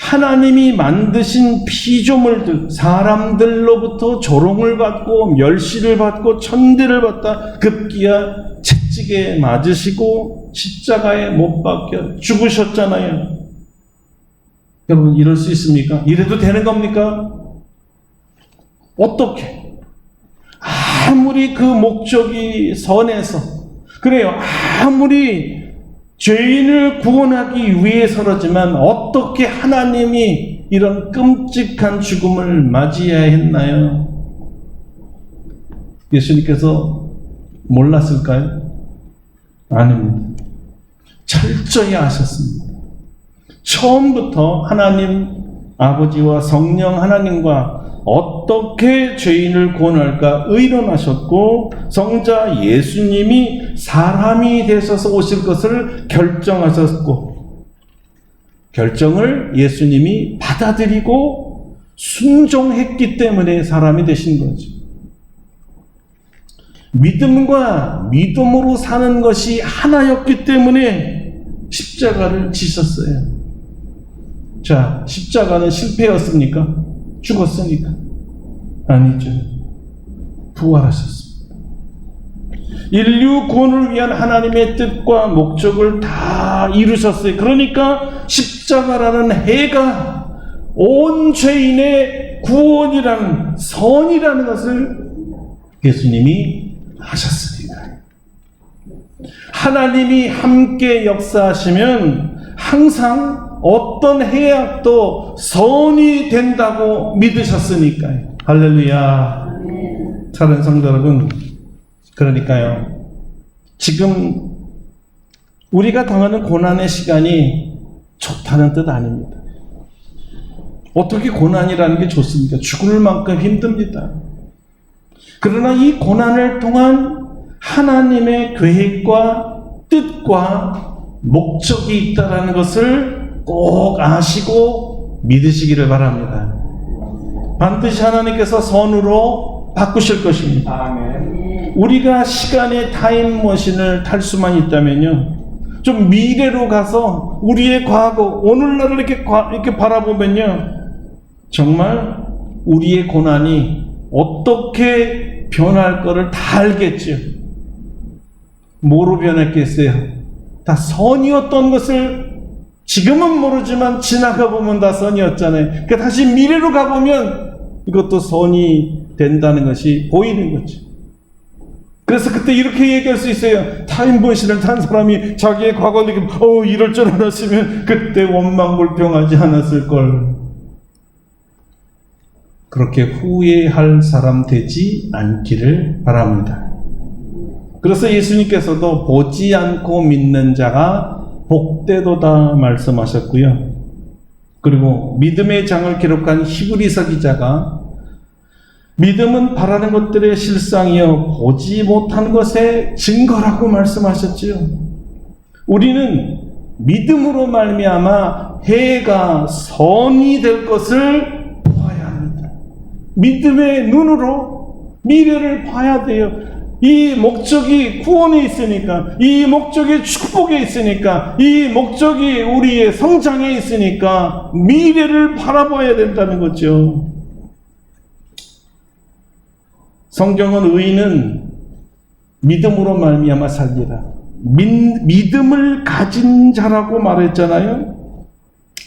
하나님이 만드신 피조물들, 사람들로부터 조롱을 받고 멸시를 받고 천대를 받다 급기야 채찍에 맞으시고 십자가에 못 박혀 죽으셨잖아요. 여러분, 이럴 수 있습니까? 이래도 되는 겁니까? 어떻게? 아무리 그 목적이 선해서, 그래요, 아무리 죄인을 구원하기 위해서라지만 어떻게 하나님이 이런 끔찍한 죽음을 맞이해야 했나요? 예수님께서 몰랐을까요? 아닙니다. 철저히 아셨습니다. 처음부터 하나님 아버지와 성령 하나님과 어떻게 죄인을 구원할까 의논하셨고, 성자 예수님이 사람이 되셔서 오실 것을 결정하셨고, 결정을 예수님이 받아들이고 순종했기 때문에 사람이 되신 거죠. 믿음과 믿음으로 사는 것이 하나였기 때문에 십자가를 지셨어요. 자, 십자가는 실패였습니까? 죽었으니까? 아니죠. 부활하셨습니다. 인류 구원을 위한 하나님의 뜻과 목적을 다 이루셨어요. 그러니까 십자가라는 해가 온 죄인의 구원이라는, 선이라는 것을 예수님이 하셨으니까. 하나님이 함께 역사하시면 항상 어떤 해악도 선이 된다고 믿으셨으니까요. 할렐루야. 사랑하는 성도 여러분, 그러니까요, 지금 우리가 당하는 고난의 시간이 좋다는 뜻 아닙니다. 어떻게 고난이라는 게 좋습니까? 죽을 만큼 힘듭니다. 그러나 이 고난을 통한 하나님의 계획과 뜻과 목적이 있다는 것을 꼭 아시고 믿으시기를 바랍니다. 반드시 하나님께서 선으로 바꾸실 것입니다. 아멘. 우리가 시간의 타임머신을 탈 수만 있다면요, 좀 미래로 가서 우리의 과거, 오늘날을 이렇게 바라보면요, 정말 우리의 고난이 어떻게 변할 거를 다 알겠죠. 뭐로 변했겠어요? 다 선이었던 것을 지금은 모르지만 지나가 보면 다 선이었잖아요. 그러니까 다시 미래로 가보면 이것도 선이 된다는 것이 보이는 거죠. 그래서 그때 이렇게 얘기할 수 있어요. 타임머신을 탄 사람이 자기의 과거 느낌, 이럴 줄 알았으면 그때 원망불평하지 않았을 걸. 그렇게 후회할 사람 되지 않기를 바랍니다. 그래서 예수님께서도 보지 않고 믿는 자가 복되도다 말씀하셨고요. 그리고 믿음의 장을 기록한 히브리서 기자가 믿음은 바라는 것들의 실상이요 보지 못한 것의 증거라고 말씀하셨지요. 우리는 믿음으로 말미암아 해가 선이 될 것을 보아야 합니다. 믿음의 눈으로 미래를 봐야 돼요. 이 목적이 구원에 있으니까, 이 목적이 축복에 있으니까, 이 목적이 우리의 성장에 있으니까 미래를 바라봐야 된다는 거죠. 성경은 의인은 믿음으로 말미암아 살리라, 믿음을 가진 자라고 말했잖아요.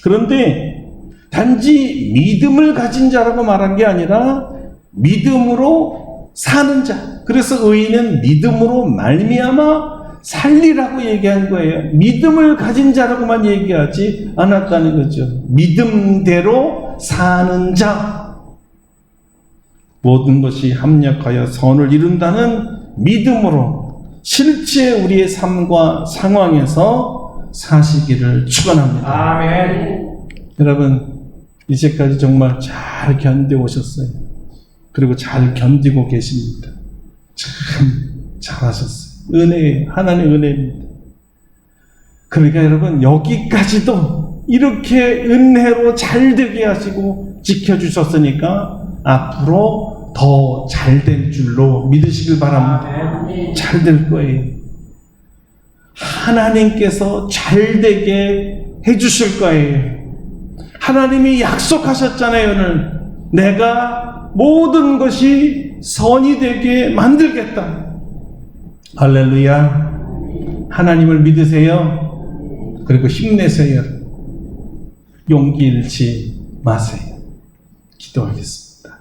그런데 단지 믿음을 가진 자라고 말한 게 아니라 믿음으로 사는 자. 그래서 의인은 믿음으로 말미암아 살리라고 얘기한 거예요. 믿음을 가진 자라고만 얘기하지 않았다는 거죠. 믿음대로 사는 자. 모든 것이 합력하여 선을 이룬다는 믿음으로 실제 우리의 삶과 상황에서 사시기를 축원합니다. 아멘. 여러분, 이제까지 정말 잘 견뎌오셨어요. 그리고 잘 견디고 계십니다. 참 잘하셨어요. 은혜예요. 하나님의 은혜입니다. 그러니까 여러분, 여기까지도 이렇게 은혜로 잘 되게 하시고 지켜주셨으니까 앞으로 더 잘 될 줄로 믿으시길 바랍니다. 잘 될 거예요. 하나님께서 잘 되게 해주실 거예요. 하나님이 약속하셨잖아요. 오늘 내가 모든 것이 선이 되게 만들겠다. 할렐루야. 하나님을 믿으세요. 그리고 힘내세요. 용기 잃지 마세요. 기도하겠습니다.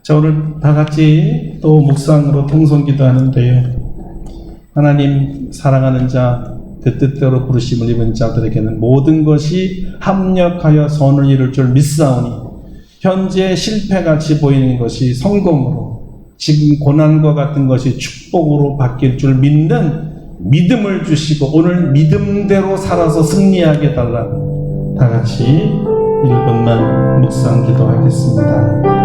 자, 오늘 다 같이 또 묵상으로 통성기도 하는데요. 하나님 사랑하는 자, 그 뜻대로 부르심을 입은 자들에게는 모든 것이 합력하여 선을 이룰 줄 믿사오니 현재 실패같이 보이는 것이 성공으로, 지금 고난과 같은 것이 축복으로 바뀔 줄 믿는 믿음을 주시고 오늘 믿음대로 살아서 승리하게 달라고 다 같이 1분만 묵상 기도하겠습니다.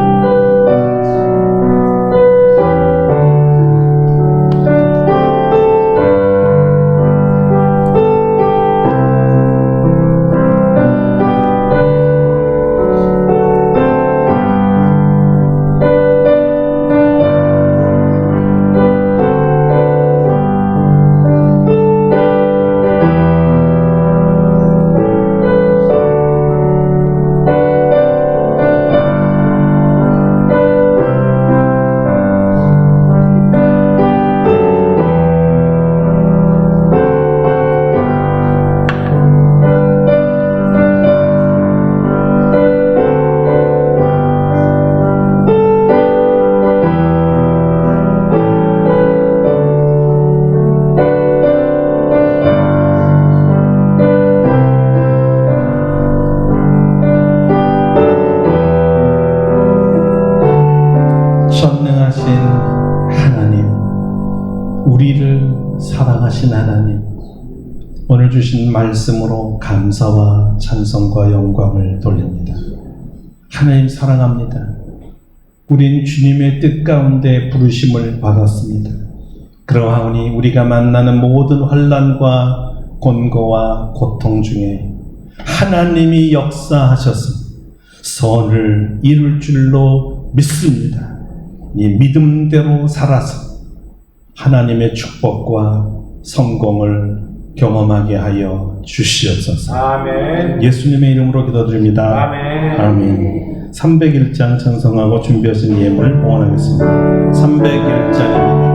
전능하신 하나님, 우리를 사랑하신 하나님, 오늘 주신 말씀으로 감사와 찬송과 영광을 돌립니다. 하나님 사랑합니다. 우린 주님의 뜻 가운데 부르심을 받았습니다. 그러하오니 우리가 만나는 모든 환난과 곤고와 고통 중에 하나님이 역사하셔서 선을 이룰 줄로 믿습니다. 이 믿음대로 살아서 하나님의 축복과 성공을 경험하게 하여 주시옵소서. 아멘. 예수님의 이름으로 기도드립니다. 아멘. 아멘. 301장 찬송하고 준비하신 예물 봉헌하겠습니다. 301장입니다.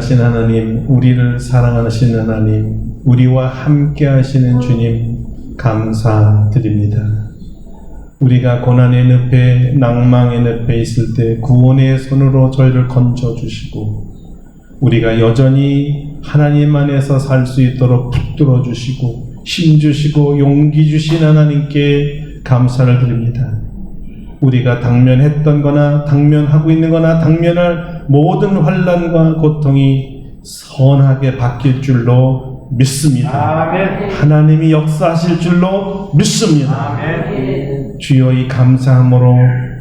전능하신 하나님, 우리를 사랑하시는 하나님, 우리와 함께 하시는 주님, 감사드립니다. 우리가 고난의 늪에, 낭망의 늪에 있을 때 구원의 손으로 저희를 건져주시고, 우리가 여전히 하나님 안에서 살 수 있도록 붙들어 주시고, 힘 주시고, 용기 주신 하나님께 감사를 드립니다. 우리가 당면했던 거나 당면하고 있는 거나 당면할 모든 환난과 고통이 선하게 바뀔 줄로 믿습니다. 아멘. 하나님이 역사하실 줄로 믿습니다. 아멘. 주여, 이 감사함으로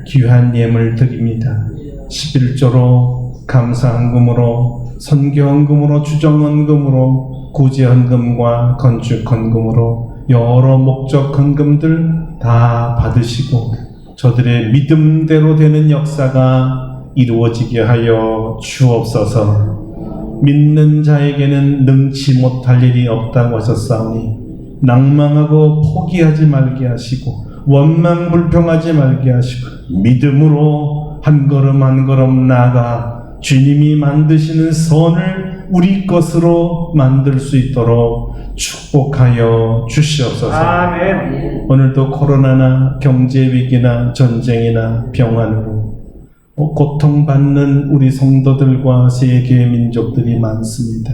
귀한 예물 드립니다. 11조로 감사헌금으로, 선교헌금으로, 주정헌금으로, 구제헌금과 건축헌금으로 여러 목적 헌금들 다 받으시고 저들의 믿음대로 되는 역사가 이루어지게 하여 주옵소서. 믿는 자에게는 능치 못할 일이 없다고 하셨사오니 낭망하고 포기하지 말게 하시고 원망 불평하지 말게 하시고 믿음으로 한 걸음 한 걸음 나아가 주님이 만드시는 선을 우리 것으로 만들 수 있도록 축복하여 주시옵소서. 아멘. 오늘도 코로나나 경제위기나 전쟁이나 병환으로 고통받는 우리 성도들과 세계 민족들이 많습니다.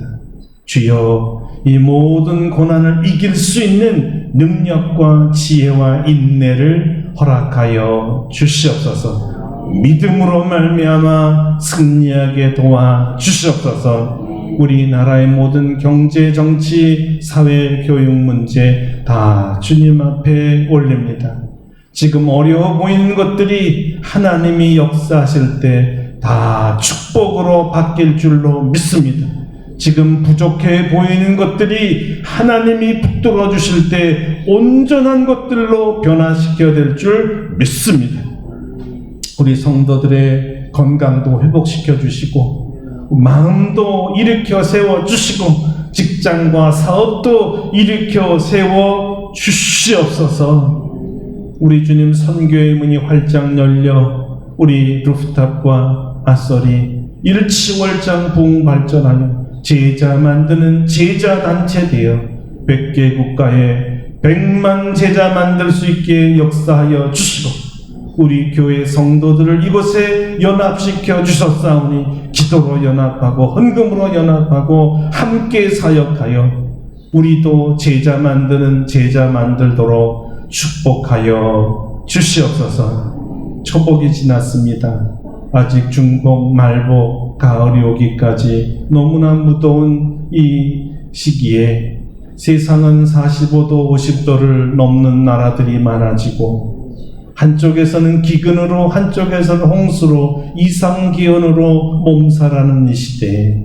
주여, 이 모든 고난을 이길 수 있는 능력과 지혜와 인내를 허락하여 주시옵소서. 믿음으로 말미암아 승리하게 도와 주시옵소서. 우리나라의 모든 경제, 정치, 사회, 교육 문제 다 주님 앞에 올립니다. 지금 어려워 보이는 것들이 하나님이 역사하실 때 다 축복으로 바뀔 줄로 믿습니다. 지금 부족해 보이는 것들이 하나님이 붙들어 주실 때 온전한 것들로 변화시켜야 될 줄 믿습니다. 우리 성도들의 건강도 회복시켜 주시고 마음도 일으켜 세워 주시고 직장과 사업도 일으켜 세워 주시옵소서. 우리 주님 선교의 문이 활짝 열려 우리 루프탑과 아서리 일치월장 부흥 발전하여 제자 만드는 제자 단체 되어 100개 국가에 100만 제자 만들 수 있게 역사하여 주시고 우리 교회 성도들을 이곳에 연합시켜 주셨사오니 기도로 연합하고 헌금으로 연합하고 함께 사역하여 우리도 제자 만드는 제자 만들도록 축복하여 주시옵소서. 초복이 지났습니다. 아직 중복, 말복, 가을이 오기까지 너무나 무더운 이 시기에 세상은 45도, 50도를 넘는 나라들이 많아지고 한쪽에서는 기근으로 한쪽에서는 홍수로 이상기온으로 몸살하는 이 시대에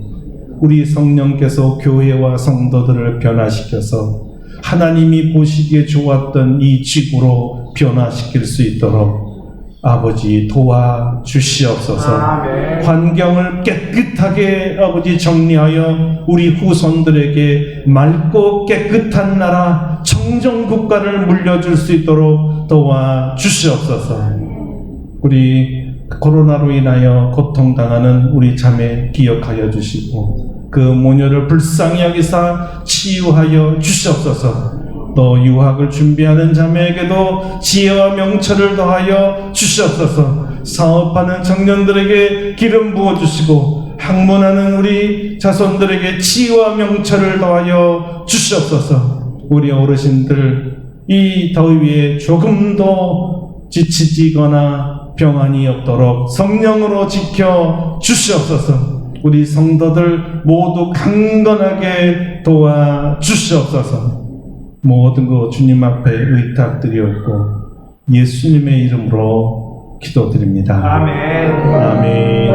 우리 성령께서 교회와 성도들을 변화시켜서 하나님이 보시기에 좋았던 이 지구로 변화시킬 수 있도록 아버지 도와주시옵소서. 아멘. 환경을 깨끗하게 아버지 정리하여 우리 후손들에게 맑고 깨끗한 나라 청정국가를 물려줄 수 있도록 도와주시옵소서. 우리 코로나로 인하여 고통당하는 우리 자매 기억하여 주시고 그 모녀를 불쌍히 여기사 치유하여 주시옵소서. 또 유학을 준비하는 자매에게도 지혜와 명철을 더하여 주시옵소서. 사업하는 청년들에게 기름 부어주시고 학문하는 우리 자손들에게 지혜와 명철을 더하여 주시옵소서. 우리 어르신들 이 더위에 조금도 지치지거나 병환이 없도록 성령으로 지켜 주시옵소서. 우리 성도들 모두 강건하게 도와 주시옵소서. 모든 것 주님 앞에 의탁드리옵고 예수님의 이름으로 기도드립니다. 아멘. 아멘.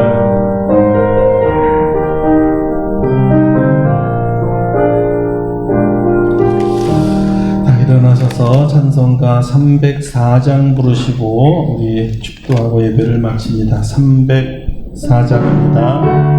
다 일어나셔서 찬송가 304장 부르시고 우리 축도하고 예배를 마칩니다. 304장입니다.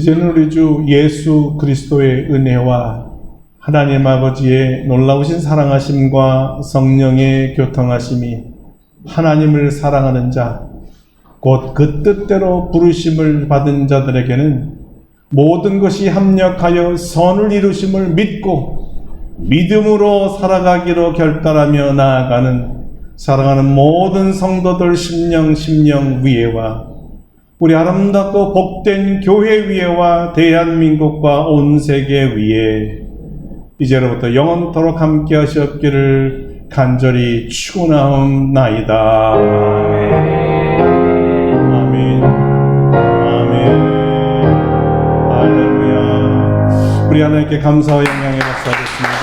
이제는 우리 주 예수 그리스도의 은혜와 하나님 아버지의 놀라우신 사랑하심과 성령의 교통하심이 하나님을 사랑하는 자, 곧 그 뜻대로 부르심을 받은 자들에게는 모든 것이 합력하여 선을 이루심을 믿고 믿음으로 살아가기로 결단하며 나아가는 사랑하는 모든 성도들 심령 위에와 우리 아름답고 복된 교회 위에와 대한민국과 온 세계 위에 이제로부터 영원토록 함께 하셨기를 간절히 축원하옵나이다. 아멘. 아멘. 할렐루야. 우리 하나님께 감사와 영광의 박수하겠습니다.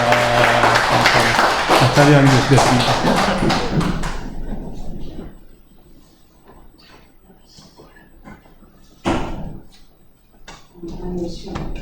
감사합니다. 자리에 앉으시겠습니다. 아니, 시간.